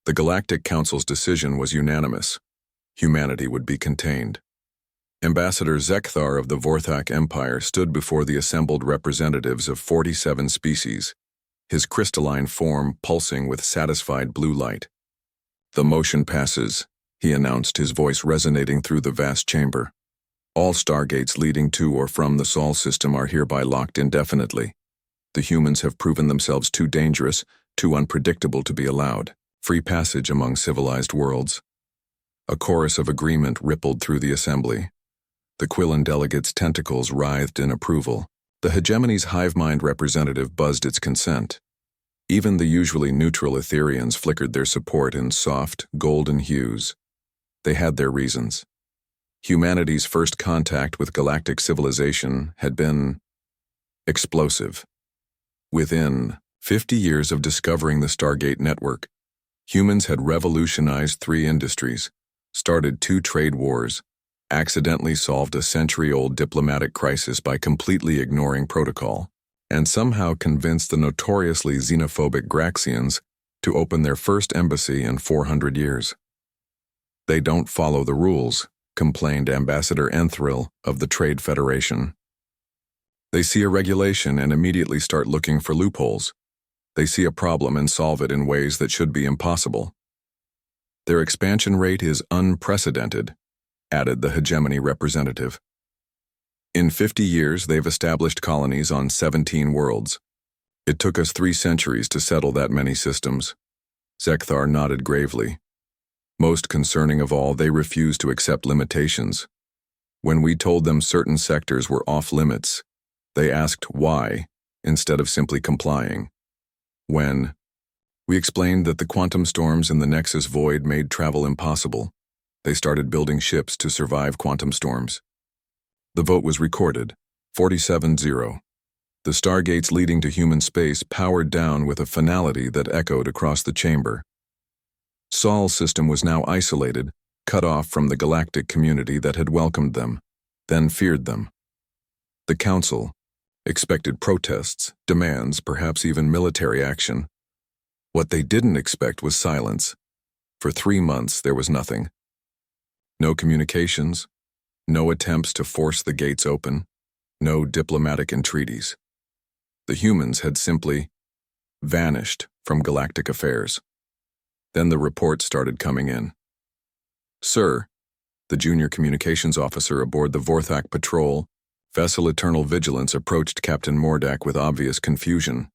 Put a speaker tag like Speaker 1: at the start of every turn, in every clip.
Speaker 1: The Galactic Council's decision was unanimous. Humanity would be contained. Ambassador Zekthar of the Vorthak Empire stood before the assembled representatives of 47 species, his crystalline form pulsing with satisfied blue light. "The motion passes," he announced, his voice resonating through the vast chamber. "All stargates leading to or from the Sol system are hereby locked indefinitely. The humans have proven themselves too dangerous, too unpredictable to be allowed. Free passage among civilized worlds." A chorus of agreement rippled through the assembly. The Quillan delegates' tentacles writhed in approval. The hegemony's hive-mind representative buzzed its consent. Even the usually neutral Etherians flickered their support in soft, golden hues. They had their reasons. Humanity's first contact with galactic civilization had been explosive. Within 50 years of discovering the Stargate network, humans had revolutionized 3 industries, started 2 trade wars, accidentally solved a century-old diplomatic crisis by completely ignoring protocol, and somehow convinced the notoriously xenophobic Graxians to open their first embassy in 400 years. "They don't follow the rules," complained Ambassador Enthril of the Trade Federation. "They see a regulation and immediately start looking for loopholes. They see a problem and solve it in ways that should be impossible. Their expansion rate is unprecedented," added the hegemony representative. "In 50 years, they've established colonies on 17 worlds. It took us 3 centuries to settle that many systems." Zekthar nodded gravely. "Most concerning of all, they refused to accept limitations. When we told them certain sectors were off-limits, they asked why, instead of simply complying. When we explained that the quantum storms in the Nexus Void made travel impossible, they started building ships to survive quantum storms. The vote was recorded, 47-0. The stargates leading to human space powered down with a finality that echoed across the chamber. Sol's system was now isolated, cut off from the galactic community that had welcomed them, then feared them. The Council expected protests, demands, perhaps even military action. What they didn't expect was silence. For 3 months, there was nothing. No communications, no attempts to force the gates open, no diplomatic entreaties. The humans had simply vanished from galactic affairs. Then the reports started coming in. "Sir," the junior communications officer aboard the Vorthak patrol, Vessel Eternal Vigilance, approached Captain Mordak with obvious confusion.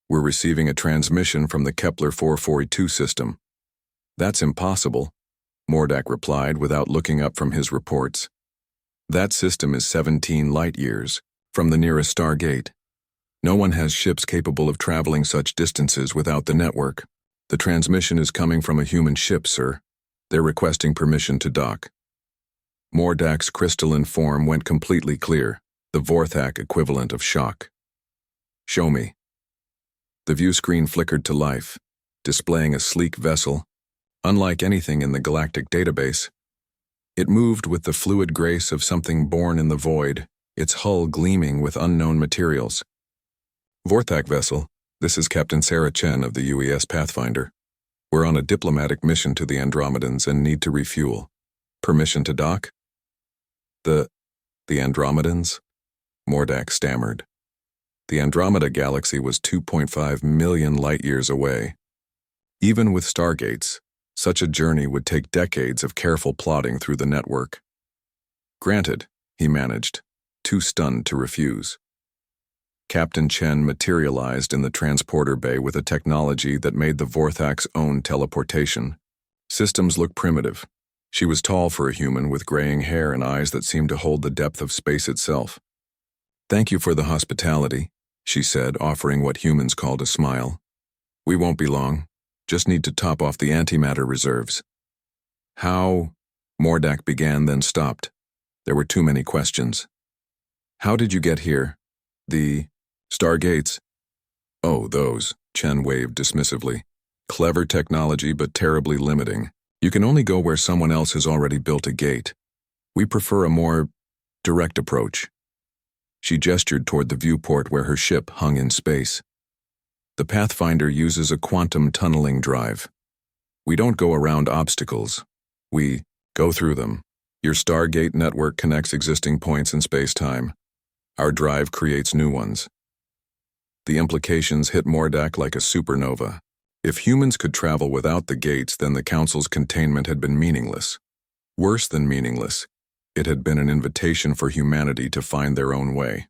Speaker 1: "We're receiving a transmission from the Kepler 442 system." "That's impossible," Mordak replied without looking up from his reports. "That system is 17 light-years from the nearest Stargate. No one has ships capable of traveling such distances without the network. The transmission is coming from a human ship, sir. They're requesting permission to dock." Mordak's crystalline form went completely clear, the Vorthak equivalent of shock. "Show me." The view screen flickered to life, displaying a sleek vessel, unlike anything in the galactic database. It moved with the fluid grace of something born in the void, its hull gleaming with unknown materials. "Vorthak vessel, this is Captain Sarah Chen of the UES Pathfinder. We're on a diplomatic mission to the Andromedans and need to refuel. Permission to dock?" The Andromedans?" Mordak stammered. The Andromeda galaxy was 2.5 million light-years away. Even with stargates, such a journey would take decades of careful plotting through the network. "Granted," he managed, too stunned to refuse. Captain Chen materialized in the transporter bay with a technology that made the Vorthak's own teleportation. Systems looked primitive. She was tall for a human, with graying hair and eyes that seemed to hold the depth of space itself. "Thank you for the hospitality," she said, offering what humans called a smile. "We won't be long. Just need to top off the antimatter reserves." "How?" Mordak began, then stopped. There were too many questions. "How did you get here?" "The Stargates." "Oh, those," Chen waved dismissively. "Clever technology, but terribly limiting. You can only go where someone else has already built a gate. We prefer a more direct approach." She gestured toward the viewport where her ship hung in space. "The Pathfinder uses a quantum tunneling drive. We don't go around obstacles. We go through them. Your Stargate network connects existing points in space-time. Our drive creates new ones. The implications hit Mordak like a supernova. If humans could travel without the gates, then the Council's containment had been meaningless. Worse than meaningless, it had been an invitation for humanity to find their own way.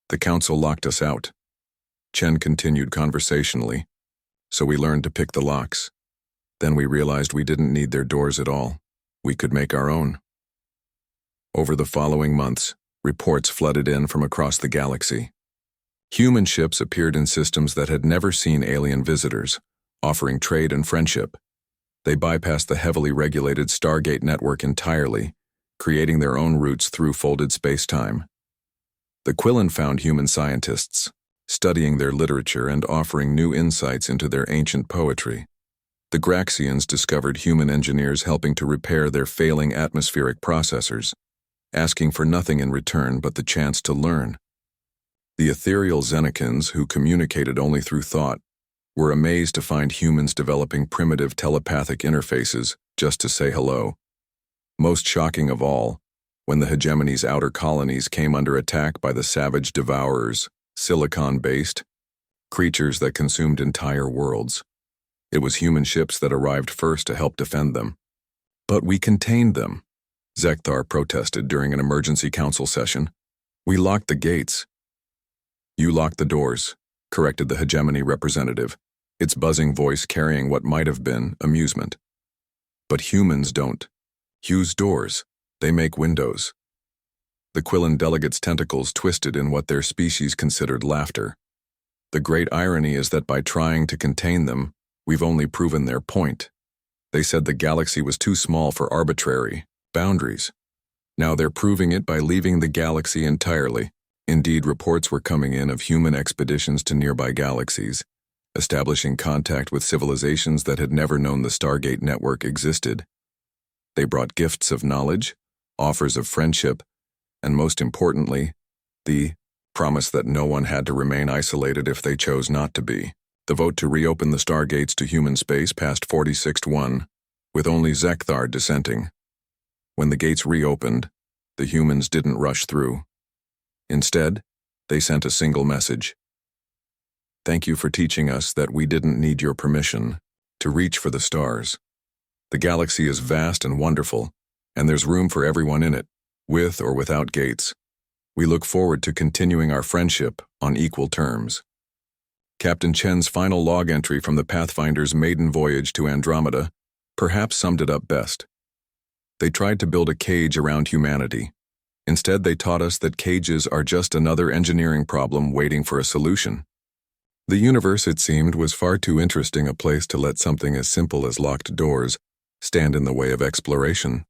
Speaker 1: The Council locked us out. Chen continued conversationally. So we learned to pick the locks. Then we realized we didn't need their doors at all. We could make our own. Over the following months, reports flooded in from across the galaxy. Human ships appeared in systems that had never seen alien visitors, offering trade and friendship. They bypassed the heavily regulated Stargate network entirely, creating their own routes through folded space-time. The Quillen found human scientists, studying their literature and offering new insights into their ancient poetry. The Graxians discovered human engineers helping to repair their failing atmospheric processors, asking for nothing in return but the chance to learn. The ethereal Xenakins, who communicated only through thought, were amazed to find humans developing primitive telepathic interfaces just to say hello. Most shocking of all, when the hegemony's outer colonies came under attack by the savage devourers, silicon-based creatures that consumed entire worlds. It was human ships that arrived first to help defend them. But we contained them, Zekthar protested during an emergency council session. We locked the gates. You locked the doors, corrected the hegemony representative, its buzzing voice carrying what might have been amusement. But humans don't use doors, they make windows. The Quillen delegates' tentacles twisted in what their species considered laughter. The great irony is that by trying to contain them, we've only proven their point. They said the galaxy was too small for arbitrary boundaries. Now they're proving it by leaving the galaxy entirely. Indeed, reports were coming in of human expeditions to nearby galaxies, establishing contact with civilizations that had never known the Stargate network existed. They brought gifts of knowledge, offers of friendship, and most importantly, the promise that no one had to remain isolated if they chose not to be. The vote to reopen the Stargates to human space passed 46-1, with only Zekthar dissenting. When the gates reopened, the humans didn't rush through. Instead, they sent a single message. Thank you for teaching us that we didn't need your permission to reach for the stars. The galaxy is vast and wonderful, and there's room for everyone in it, with or without gates. We look forward to continuing our friendship on equal terms. Captain Chen's final log entry from the Pathfinder's maiden voyage to Andromeda perhaps summed it up best. They tried to build a cage around humanity. Instead, they taught us that cages are just another engineering problem waiting for a solution. The universe, it seemed, was far too interesting a place to let something as simple as locked doors stand in the way of exploration.